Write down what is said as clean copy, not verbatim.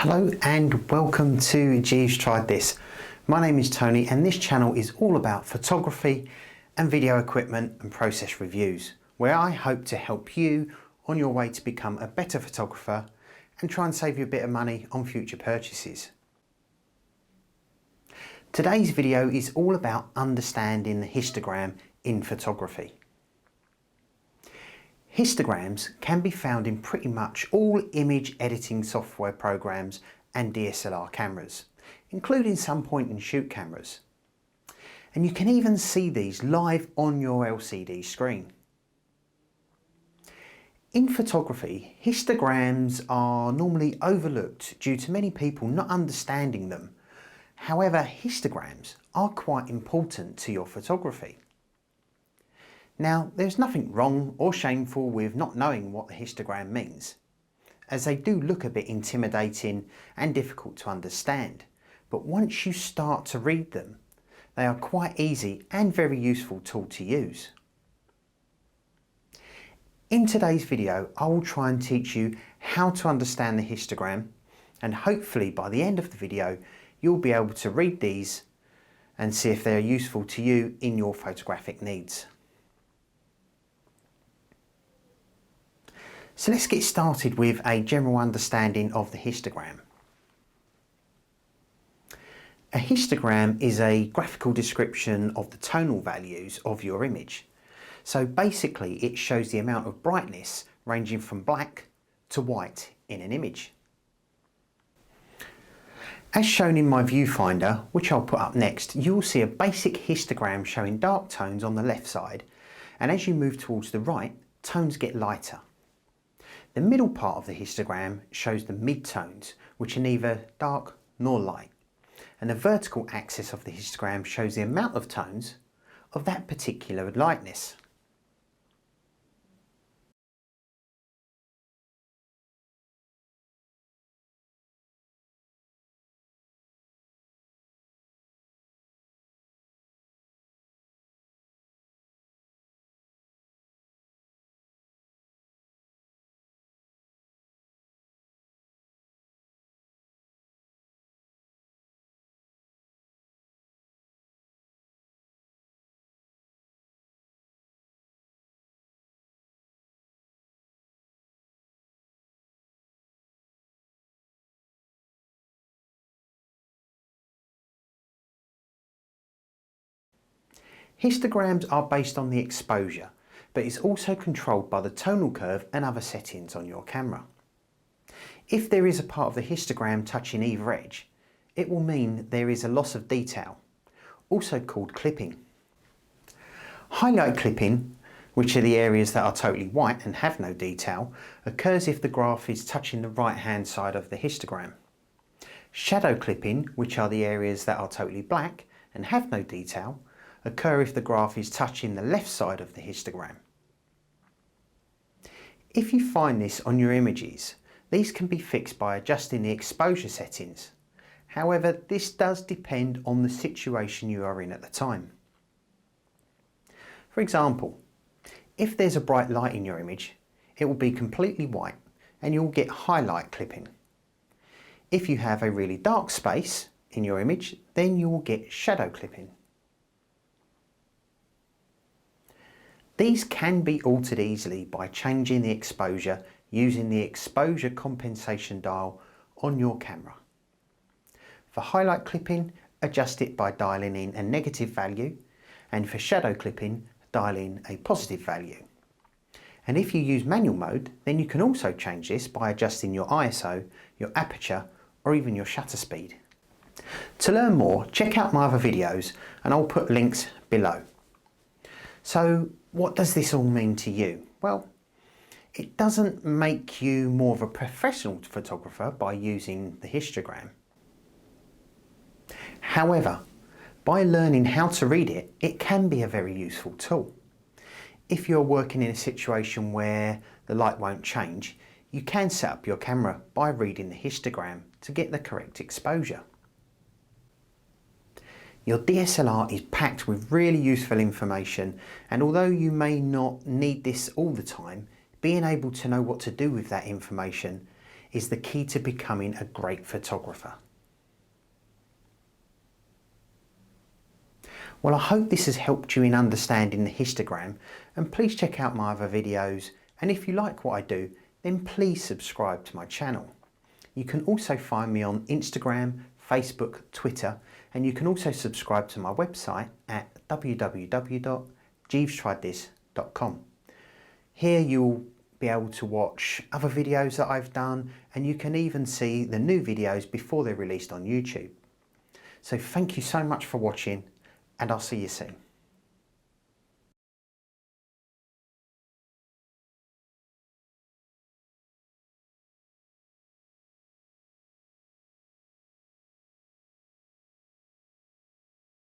Hello and welcome to Jeeves Tried This. My name is Tony and this channel is all about photography and video equipment and process reviews, where I hope to help you on your way to become a better photographer and try and save you a bit of money on future purchases. Today's video is all about understanding the histogram in photography. Histograms can be found in pretty much all image editing software programs and DSLR cameras, including some point and shoot cameras. And you can even see these live on your LCD screen. In photography, histograms are normally overlooked due to many people not understanding them. However, histograms are quite important to your photography. Now, there's nothing wrong or shameful with not knowing what the histogram means, as they do look a bit intimidating and difficult to understand. But once you start to read them, they are quite easy and very useful tool to use. In today's video, I will try and teach you how to understand the histogram, and hopefully by the end of the video, you'll be able to read these and see if they're useful to you in your photographic needs. So let's get started with a general understanding of the histogram. A histogram is a graphical description of the tonal values of your image. So basically it shows the amount of brightness ranging from black to white in an image. As shown in my viewfinder, which I'll put up next, you'll see a basic histogram showing dark tones on the left side, and as you move towards the right, tones get lighter. The middle part of the histogram shows the midtones, which are neither dark nor light, and the vertical axis of the histogram shows the amount of tones of that particular lightness. Histograms are based on the exposure, but is also controlled by the tonal curve and other settings on your camera. If there is a part of the histogram touching either edge, it will mean there is a loss of detail, also called clipping. Highlight clipping, which are the areas that are totally white and have no detail, occurs if the graph is touching the right hand side of the histogram. Shadow clipping, which are the areas that are totally black and have no detail, occur if the graph is touching the left side of the histogram. If you find this on your images, these can be fixed by adjusting the exposure settings. However, this does depend on the situation you are in at the time. For example, if there's a bright light in your image, it will be completely white and you'll get highlight clipping. If you have a really dark space in your image, then you will get shadow clipping. These can be altered easily by changing the exposure using the exposure compensation dial on your camera. For highlight clipping, adjust it by dialing in a negative value, and for shadow clipping, dial in a positive value. And if you use manual mode, then you can also change this by adjusting your ISO, your aperture, or even your shutter speed. To learn more, check out my other videos and I'll put links below. So what does this all mean to you? Well, it doesn't make you more of a professional photographer by using the histogram. However, by learning how to read it, it can be a very useful tool. If you're working in a situation where the light won't change, you can set up your camera by reading the histogram to get the correct exposure. Your DSLR is packed with really useful information, and although you may not need this all the time, being able to know what to do with that information is the key to becoming a great photographer. Well, I hope this has helped you in understanding the histogram, and please check out my other videos, and if you like what I do, then please subscribe to my channel. You can also find me on Instagram, Facebook, Twitter, and you can also subscribe to my website at www.jeevestrieddthis.com. Here you'll be able to watch other videos that I've done, and you can even see the new videos before they're released on YouTube. So thank you so much for watching, and I'll see you soon.